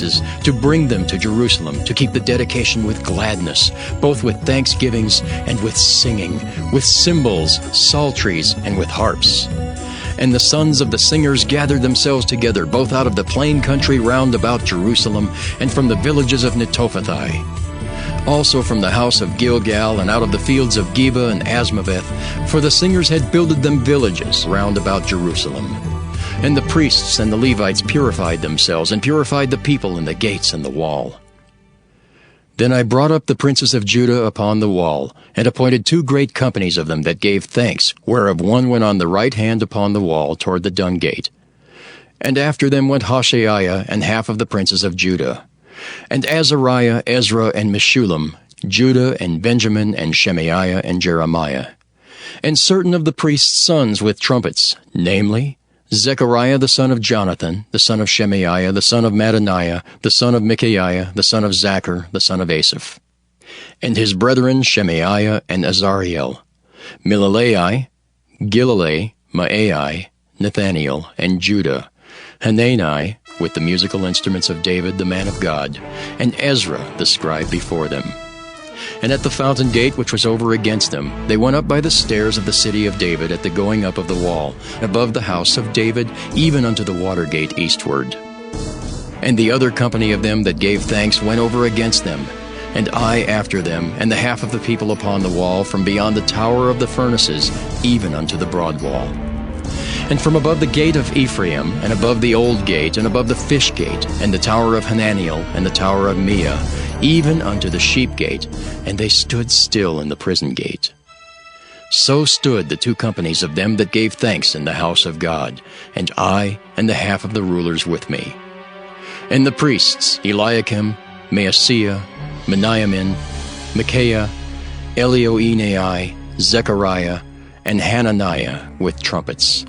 sacrifices, to bring them to Jerusalem, to keep the dedication with gladness, both with thanksgivings and with singing, with cymbals, psalteries, and with harps. And the sons of the singers gathered themselves together, both out of the plain country round about Jerusalem, and from the villages of Netophathi. Also from the house of Gilgal, and out of the fields of Geba and Asmaveth, for the singers had builded them villages round about Jerusalem. And the priests and the Levites purified themselves, and purified the people in the gates and the wall. Then I brought up the princes of Judah upon the wall, and appointed 2 great companies of them that gave thanks, whereof one went on the right hand upon the wall toward the dung gate. And after them went Hoshaiah and half of the princes of Judah, and Azariah, Ezra, and Meshullam, Judah and Benjamin, and Shemaiah and Jeremiah, and certain of the priests' sons with trumpets, namely, Zechariah the son of Jonathan, the son of Shemaiah, the son of Mattaniah, the son of Micaiah, the son of Zachar, the son of Asaph, and his brethren Shemaiah and Azariel, Milalai, Gilalai, Maai, Nathaniel, and Judah, Hanani, with the musical instruments of David the man of God, and Ezra the scribe before them. And at the fountain gate which was over against them, they went up by the stairs of the city of David at the going up of the wall, above the house of David, even unto the water gate eastward. And the other company of them that gave thanks went over against them, and I after them, and the half of the people upon the wall, from beyond the tower of the furnaces, even unto the broad wall. And from above the gate of Ephraim, and above the old gate, and above the fish gate, and the tower of Hananiel, and the tower of Meah, even unto the sheep gate, and they stood still in the prison gate. So stood the 2 companies of them that gave thanks in the house of God, and I and the half of the rulers with me. And the priests, Eliakim, Maaseiah, Meniamin, Micaiah, Elioenai, Zechariah, and Hananiah with trumpets.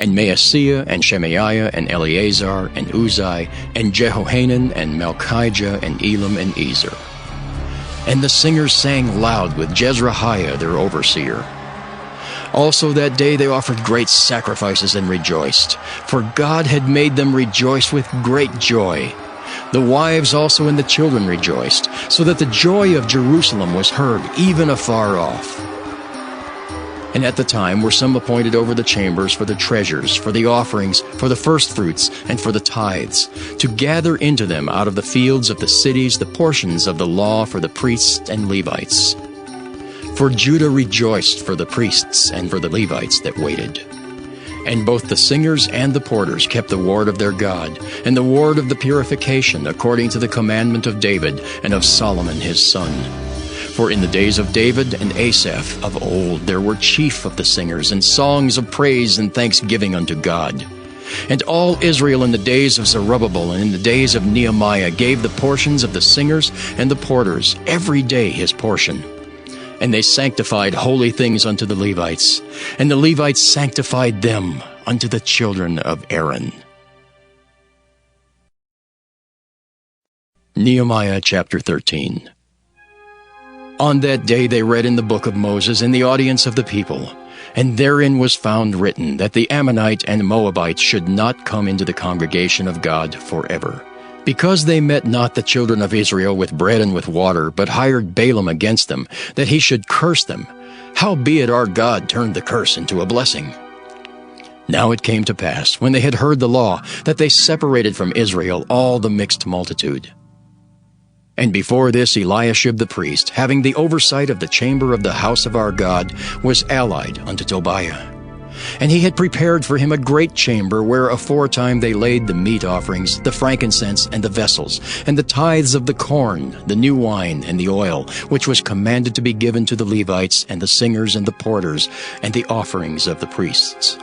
And Maaseiah, and Shemaiah, and Eleazar, and Uzai, and Jehohanan, and Malchijah, and Elam, and Ezer. And the singers sang loud with Jezrahiah their overseer. Also that day they offered great sacrifices and rejoiced, for God had made them rejoice with great joy. The wives also and the children rejoiced, so that the joy of Jerusalem was heard even afar off. And at the time were some appointed over the chambers for the treasures, for the offerings, for the firstfruits, and for the tithes, to gather into them out of the fields of the cities the portions of the law for the priests and Levites. For Judah rejoiced for the priests and for the Levites that waited. And both the singers and the porters kept the ward of their God, and the ward of the purification, according to the commandment of David and of Solomon his son. For in the days of David and Asaph of old there were chief of the singers, and songs of praise and thanksgiving unto God. And all Israel in the days of Zerubbabel and in the days of Nehemiah gave the portions of the singers and the porters every day his portion. And they sanctified holy things unto the Levites, and the Levites sanctified them unto the children of Aaron. Nehemiah chapter 13. On that day they read in the book of Moses in the audience of the people, and therein was found written that the Ammonite and Moabite should not come into the congregation of God forever, because they met not the children of Israel with bread and with water, but hired Balaam against them, that he should curse them. Howbeit our God turned the curse into a blessing. Now it came to pass, when they had heard the law, that they separated from Israel all the mixed multitude. And before this Eliashib the priest, having the oversight of the chamber of the house of our God, was allied unto Tobiah. And he had prepared for him a great chamber, where aforetime they laid the meat offerings, the frankincense, and the vessels, and the tithes of the corn, the new wine, and the oil, which was commanded to be given to the Levites, and the singers, and the porters, and the offerings of the priests.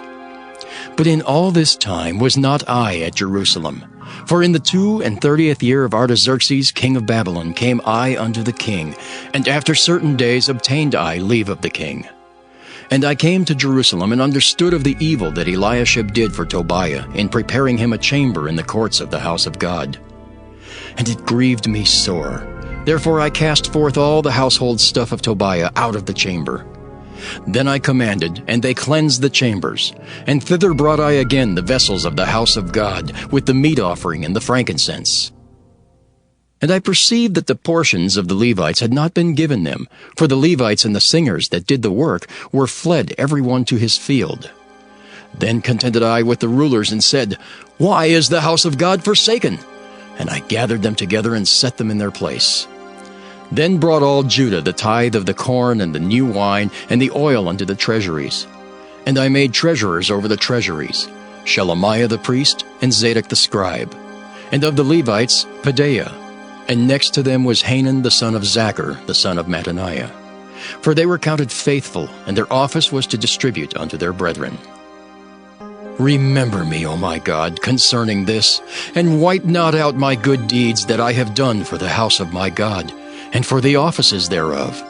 But in all this time was not I at Jerusalem. For in the 32nd year of Artaxerxes king of Babylon came I unto the king, and after certain days obtained I leave of the king. And I came to Jerusalem, and understood of the evil that Eliashib did for Tobiah, in preparing him a chamber in the courts of the house of God. And it grieved me sore. Therefore I cast forth all the household stuff of Tobiah out of the chamber. Then I commanded, and they cleansed the chambers. And thither brought I again the vessels of the house of God, with the meat offering and the frankincense. And I perceived that the portions of the Levites had not been given them, for the Levites and the singers that did the work were fled every one to his field. Then contended I with the rulers and said, Why is the house of God forsaken? And I gathered them together and set them in their place. Then brought all Judah the tithe of the corn and the new wine and the oil unto the treasuries. And I made treasurers over the treasuries, Shelemiah the priest and Zadok the scribe, and of the Levites Pedaiah. And next to them was Hanan the son of Zachar, the son of Mattaniah. For they were counted faithful, and their office was to distribute unto their brethren. Remember me, O my God, concerning this, and wipe not out my good deeds that I have done for the house of my God, and for the offices thereof.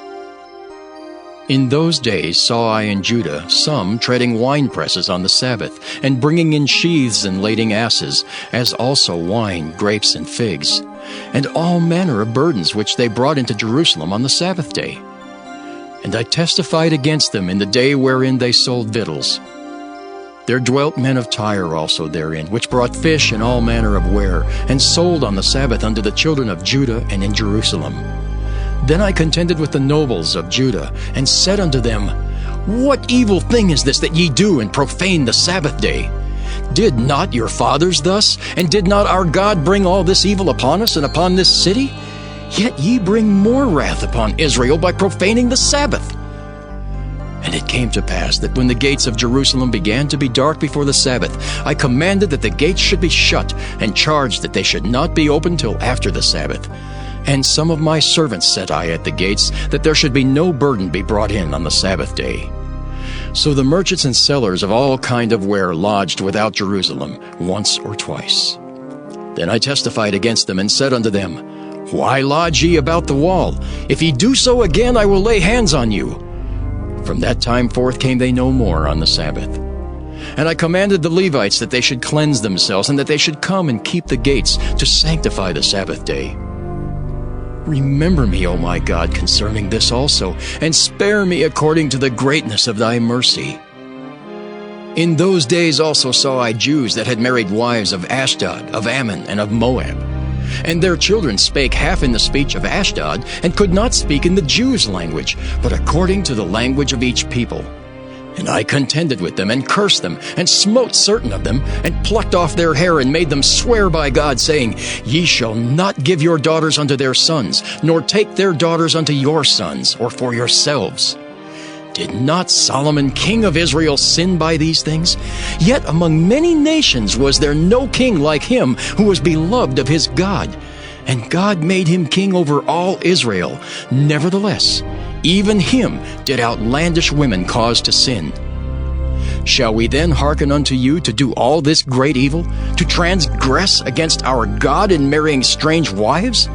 In those days saw I in Judah some treading winepresses on the Sabbath, and bringing in sheaths and lading asses, as also wine, grapes, and figs, and all manner of burdens which they brought into Jerusalem on the Sabbath day. And I testified against them in the day wherein they sold victuals. There dwelt men of Tyre also therein, which brought fish and all manner of ware, and sold on the Sabbath unto the children of Judah and in Jerusalem. Then I contended with the nobles of Judah, and said unto them, What evil thing is this that ye do, and profane the Sabbath day? Did not your fathers thus? And did not our God bring all this evil upon us and upon this city? Yet ye bring more wrath upon Israel by profaning the Sabbath. And it came to pass that when the gates of Jerusalem began to be dark before the Sabbath, I commanded that the gates should be shut, and charged that they should not be opened till after the Sabbath. And some of my servants set I at the gates, that there should be no burden be brought in on the Sabbath day. So the merchants and sellers of all kind of ware lodged without Jerusalem once or twice. Then I testified against them, and said unto them, Why lodge ye about the wall? If ye do so again, I will lay hands on you. From that time forth came they no more on the Sabbath. And I commanded the Levites that they should cleanse themselves, and that they should come and keep the gates, to sanctify the Sabbath day. Remember me, O my God, concerning this also, and spare me according to the greatness of thy mercy. In those days also saw I Jews that had married wives of Ashdod, of Ammon, and of Moab. And their children spake half in the speech of Ashdod, and could not speak in the Jews' language, but according to the language of each people. And I contended with them, and cursed them, and smote certain of them, and plucked off their hair, and made them swear by God, saying, Ye shall not give your daughters unto their sons, nor take their daughters unto your sons, or for yourselves. Did not Solomon king of Israel sin by these things? Yet among many nations was there no king like him, who was beloved of his God. And God made him king over all Israel. Nevertheless, even him did outlandish women cause to sin. Shall we then hearken unto you to do all this great evil, to transgress against our God in marrying strange wives?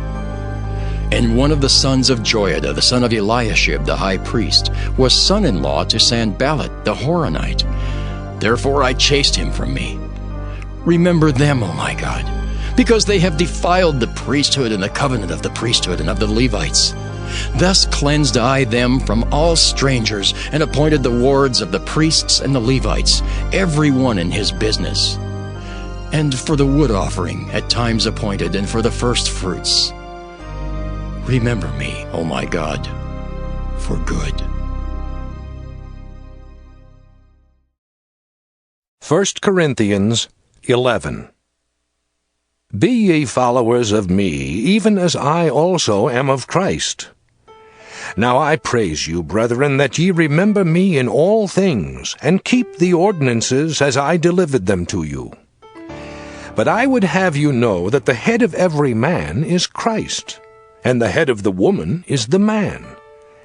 And one of the sons of Joiada, the son of Eliashib the high priest, was son-in-law to Sanballat the Horonite. Therefore I chased him from me. Remember them, O my God, because they have defiled the priesthood and the covenant of the priesthood and of the Levites. Thus cleansed I them from all strangers, and appointed the wards of the priests and the Levites, every one in his business. And for the wood offering at times appointed, and for the first fruits. Remember me, O my God, for good. 1 Corinthians 11. Be ye followers of me, even as I also am of Christ. Now I praise you, brethren, that ye remember me in all things, and keep the ordinances as I delivered them to you. But I would have you know that the head of every man is Christ, and the head of the woman is the man,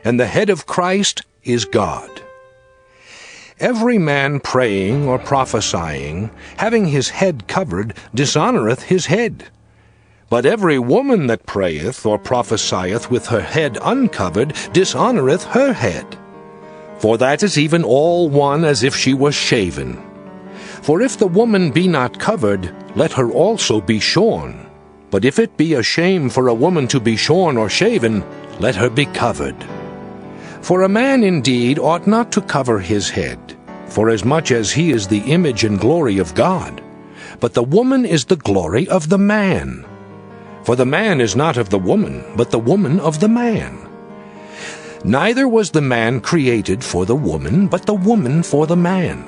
and the head of Christ is God. Every man praying or prophesying, having his head covered, dishonoureth his head. But every woman that prayeth or prophesieth with her head uncovered dishonoureth her head. For that is even all one as if she was shaven. For if the woman be not covered, let her also be shorn. But if it be a shame for a woman to be shorn or shaven, let her be covered. For a man indeed ought not to cover his head, forasmuch as he is the image and glory of God. But the woman is the glory of the man. For the man is not of the woman, but the woman of the man. Neither was the man created for the woman, but the woman for the man.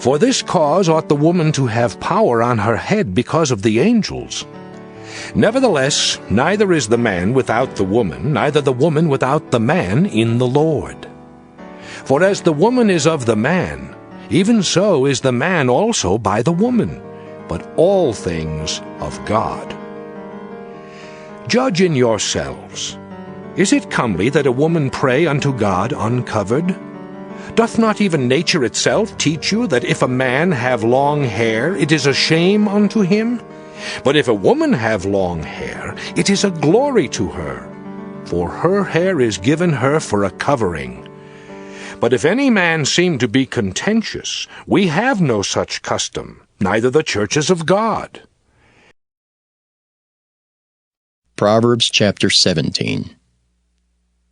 For this cause ought the woman to have power on her head because of the angels. Nevertheless, neither is the man without the woman, neither the woman without the man in the Lord. For as the woman is of the man, even so is the man also by the woman, but all things of God. Judge in yourselves. Is it comely that a woman pray unto God uncovered? Doth not even nature itself teach you that if a man have long hair, it is a shame unto him? But if a woman have long hair, it is a glory to her, for her hair is given her for a covering. But if any man seem to be contentious, we have no such custom, neither the churches of God. Proverbs chapter 17.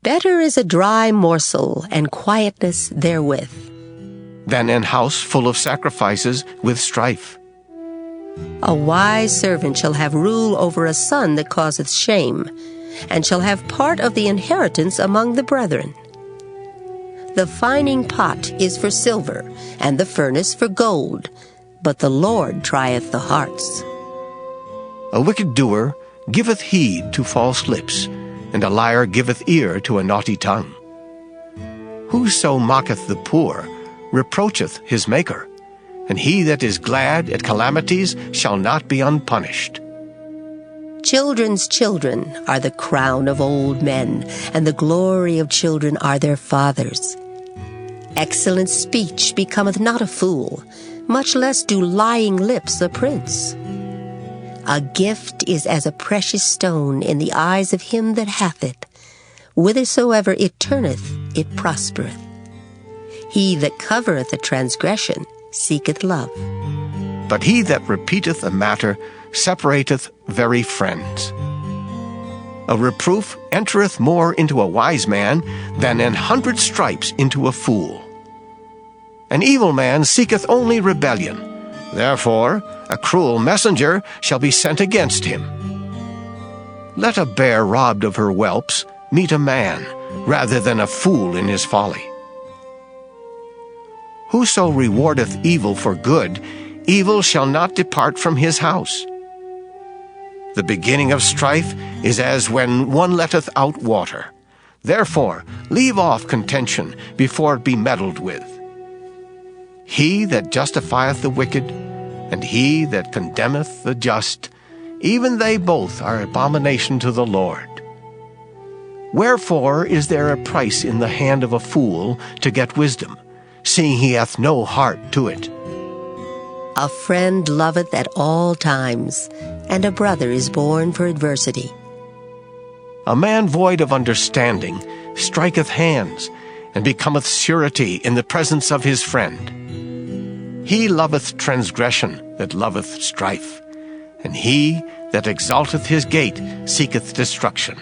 Better is a dry morsel and quietness therewith than an house full of sacrifices with strife. A wise servant shall have rule over a son that causeth shame, and shall have part of the inheritance among the brethren. The fining pot is for silver, and the furnace for gold, but the Lord trieth the hearts. A wicked doer giveth heed to false lips, and a liar giveth ear to a naughty tongue. Whoso mocketh the poor reproacheth his Maker, and he that is glad at calamities shall not be unpunished. Children's children are the crown of old men, and the glory of children are their fathers. Excellent speech becometh not a fool, much less do lying lips a prince. A gift is as a precious stone in the eyes of him that hath it. Whithersoever it turneth, it prospereth. He that covereth a transgression seeketh love. But he that repeateth a matter separateth very friends. A reproof entereth more into a wise man than 100 stripes into a fool. An evil man seeketh only rebellion. Therefore, a cruel messenger shall be sent against him. Let a bear robbed of her whelps meet a man, rather than a fool in his folly. Whoso rewardeth evil for good, evil shall not depart from his house. The beginning of strife is as when one letteth out water. Therefore, leave off contention before it be meddled with. He that justifieth the wicked, and he that condemneth the just, even they both are abomination to the Lord. Wherefore is there a price in the hand of a fool to get wisdom, seeing he hath no heart to it? A friend loveth at all times, and a brother is born for adversity. A man void of understanding striketh hands, and becometh surety in the presence of his friend. He loveth transgression that loveth strife, and he that exalteth his gate seeketh destruction.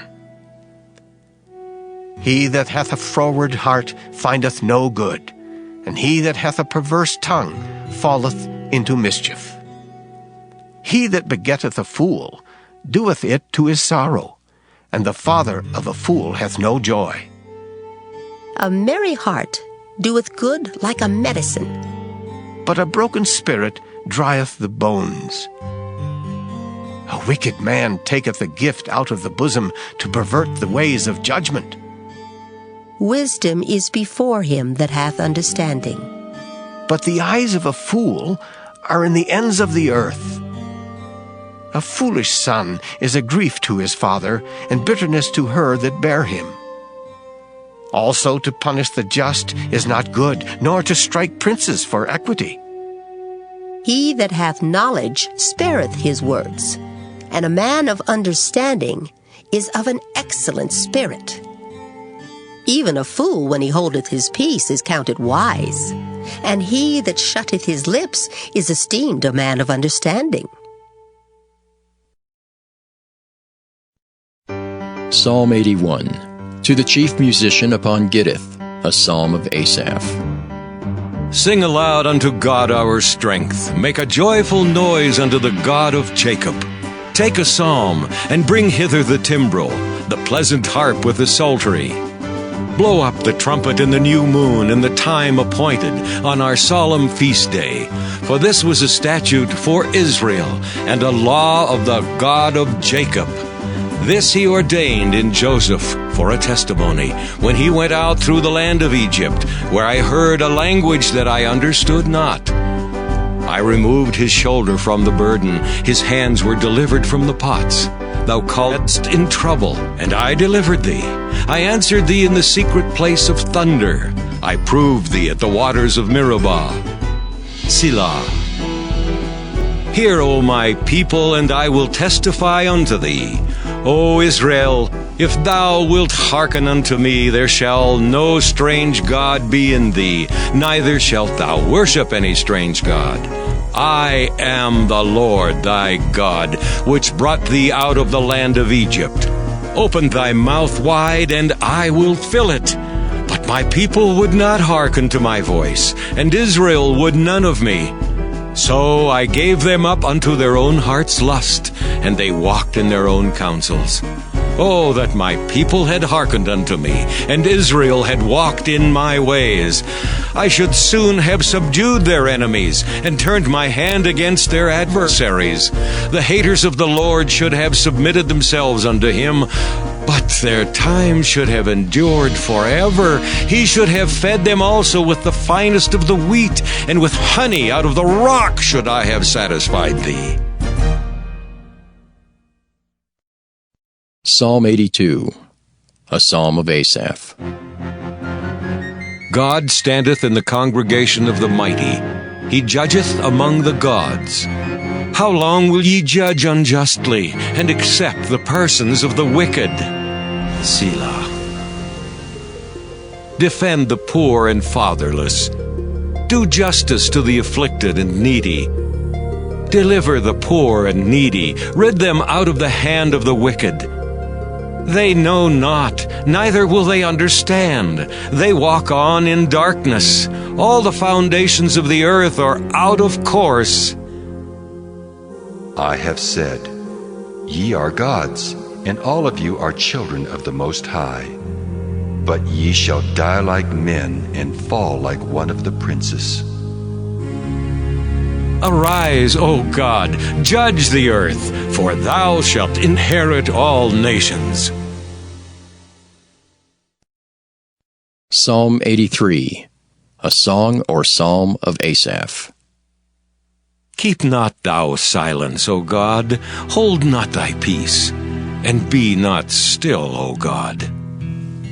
He that hath a froward heart findeth no good, and he that hath a perverse tongue falleth into mischief. He that begetteth a fool doeth it to his sorrow, and the father of a fool hath no joy. A merry heart doeth good like a medicine, but a broken spirit drieth the bones. A wicked man taketh a gift out of the bosom to pervert the ways of judgment. Wisdom is before him that hath understanding, but the eyes of a fool are in the ends of the earth. A foolish son is a grief to his father, and bitterness to her that bare him. Also to punish the just is not good, nor to strike princes for equity. He that hath knowledge spareth his words, and a man of understanding is of an excellent spirit. Even a fool, when he holdeth his peace, is counted wise, and he that shutteth his lips is esteemed a man of understanding. Psalm 81. To the chief musician upon Gittith, a psalm of Asaph. Sing aloud unto God our strength. Make a joyful noise unto the God of Jacob. Take a psalm, and bring hither the timbrel, the pleasant harp with the psaltery. Blow up the trumpet in the new moon in the time appointed on our solemn feast day. For this was a statute for Israel, and a law of the God of Jacob. This he ordained in Joseph for a testimony, when he went out through the land of Egypt, where I heard a language that I understood not. I removed his shoulder from the burden, his hands were delivered from the pots. Thou calledst in trouble, and I delivered thee. I answered thee in the secret place of thunder. I proved thee at the waters of Meribah. Selah. Hear, O my people, and I will testify unto thee. O Israel, if thou wilt hearken unto me, there shall no strange god be in thee, neither shalt thou worship any strange god. I am the Lord thy God, which brought thee out of the land of Egypt. Open thy mouth wide, and I will fill it. But my people would not hearken to my voice, and Israel would none of me. So I gave them up unto their own heart's lust, and they walked in their own counsels. Oh, that my people had hearkened unto me, and Israel had walked in my ways. I should soon have subdued their enemies, and turned my hand against their adversaries. The haters of the Lord should have submitted themselves unto him, but their time should have endured forever. He should have fed them also with the finest of the wheat, and with honey out of the rock should I have satisfied thee. Psalm 82, a psalm of Asaph. God standeth in the congregation of the mighty. He judgeth among the gods. How long will ye judge unjustly, and accept the persons of the wicked? Selah. Defend the poor and fatherless. Do justice to the afflicted and needy. Deliver the poor and needy. Rid them out of the hand of the wicked. They know not, neither will they understand. They walk on in darkness. All the foundations of the earth are out of course. I have said, Ye are gods, and all of you are children of the Most High. But ye shall die like men, and fall like one of the princes. Arise, O God, judge the earth, for thou shalt inherit all nations. Psalm 83, a song or psalm of Asaph. Keep not thou silence, O God, hold not thy peace, and be not still, O God.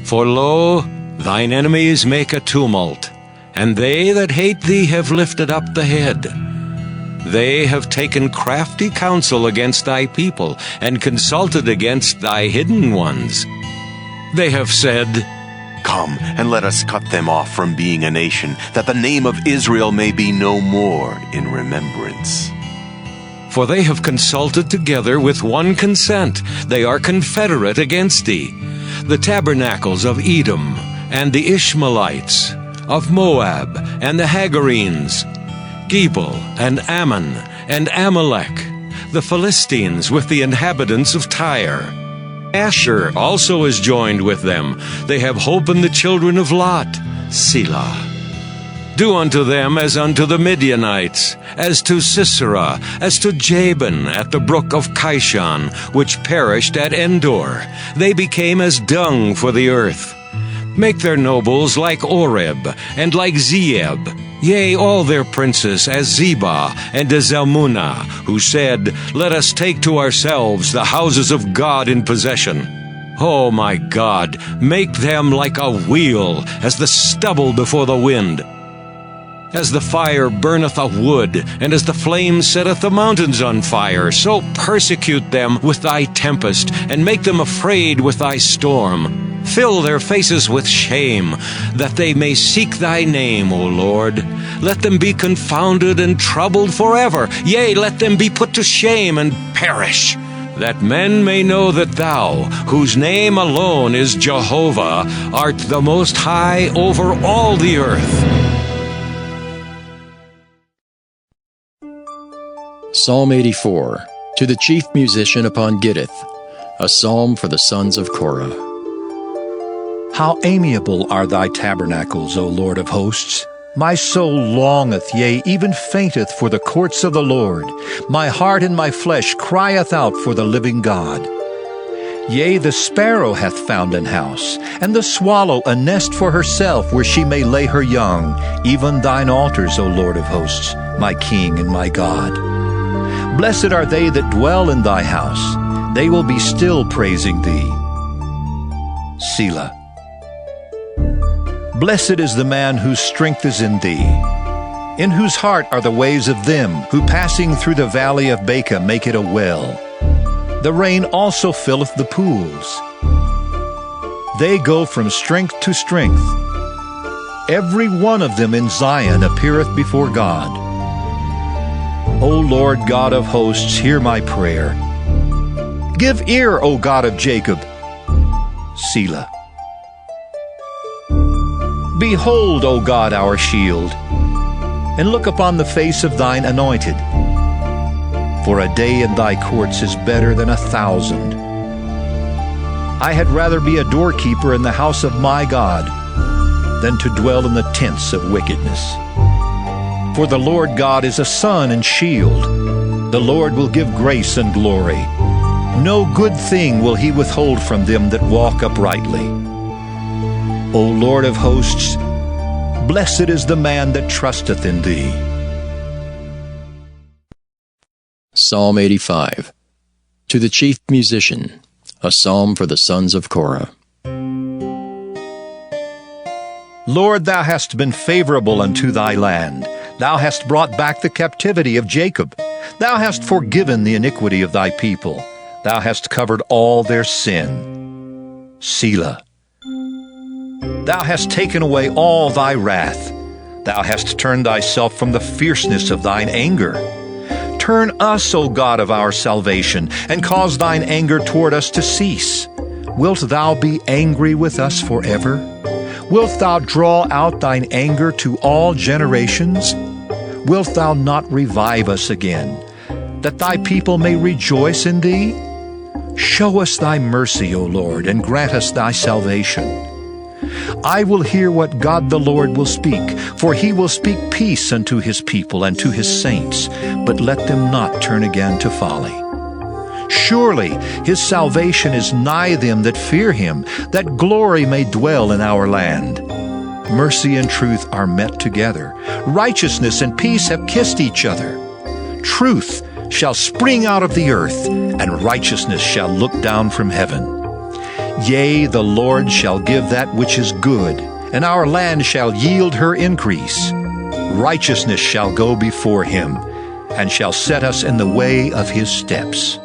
For lo, thine enemies make a tumult, and they that hate thee have lifted up the head. They have taken crafty counsel against thy people, and consulted against thy hidden ones. They have said, Come, and let us cut them off from being a nation, that the name of Israel may be no more in remembrance. For they have consulted together with one consent. They are confederate against thee. The tabernacles of Edom, and the Ishmaelites, of Moab, and the Hagarenes, Gebal, and Ammon, and Amalek, the Philistines with the inhabitants of Tyre. Asher also is joined with them. They have hope in the children of Lot. Selah. Do unto them as unto the Midianites, as to Sisera, as to Jabin at the brook of Kishon, which perished at Endor. They became as dung for the earth. Make their nobles like Oreb, and like Zeeb, yea, all their princes as Zebah and as Zalmunna, who said, Let us take to ourselves the houses of God in possession. O my God, make them like a wheel, as the stubble before the wind. As the fire burneth a wood, and as the flame setteth the mountains on fire, so persecute them with thy tempest, and make them afraid with thy storm. Fill their faces with shame, that they may seek thy name, O Lord. Let them be confounded and troubled forever. Yea, let them be put to shame and perish, that men may know that thou, whose name alone is Jehovah, art the Most High over all the earth. Psalm 84, To the chief musician upon Gittith, a psalm for the sons of Korah. How amiable are thy tabernacles, O Lord of hosts! My soul longeth, yea, even fainteth for the courts of the Lord. My heart and my flesh crieth out for the living God. Yea, the sparrow hath found an house, and the swallow a nest for herself, where she may lay her young, even thine altars, O Lord of hosts, my King and my God. Blessed are they that dwell in thy house. They will be still praising thee. Selah. Blessed is the man whose strength is in thee, in whose heart are the ways of them who passing through the valley of Baca make it a well. The rain also filleth the pools. They go from strength to strength. Every one of them in Zion appeareth before God. O Lord God of hosts, hear my prayer. Give ear, O God of Jacob. Selah. Behold, O God, our shield, and look upon the face of thine anointed. For a day in thy courts is better than 1,000. I had rather be a doorkeeper in the house of my God than to dwell in the tents of wickedness. For the Lord God is a sun and shield. The Lord will give grace and glory. No good thing will he withhold from them that walk uprightly. O Lord of hosts, blessed is the man that trusteth in thee. Psalm 85. To the chief musician, a psalm for the sons of Korah. Lord, thou hast been favorable unto thy land. Thou hast brought back the captivity of Jacob. Thou hast forgiven the iniquity of thy people. Thou hast covered all their sin. Selah. Thou hast taken away all thy wrath. Thou hast turned thyself from the fierceness of thine anger. Turn us, O God of our salvation, and cause thine anger toward us to cease. Wilt thou be angry with us forever? Wilt thou draw out thine anger to all generations? Wilt thou not revive us again, that thy people may rejoice in thee? Show us thy mercy, O Lord, and grant us thy salvation. I will hear what God the Lord will speak, for he will speak peace unto his people and to his saints, but let them not turn again to folly. Surely his salvation is nigh them that fear him, that glory may dwell in our land. Mercy and truth are met together. Righteousness and peace have kissed each other. Truth shall spring out of the earth, and righteousness shall look down from heaven. Yea, the Lord shall give that which is good, and our land shall yield her increase. Righteousness shall go before him, and shall set us in the way of his steps.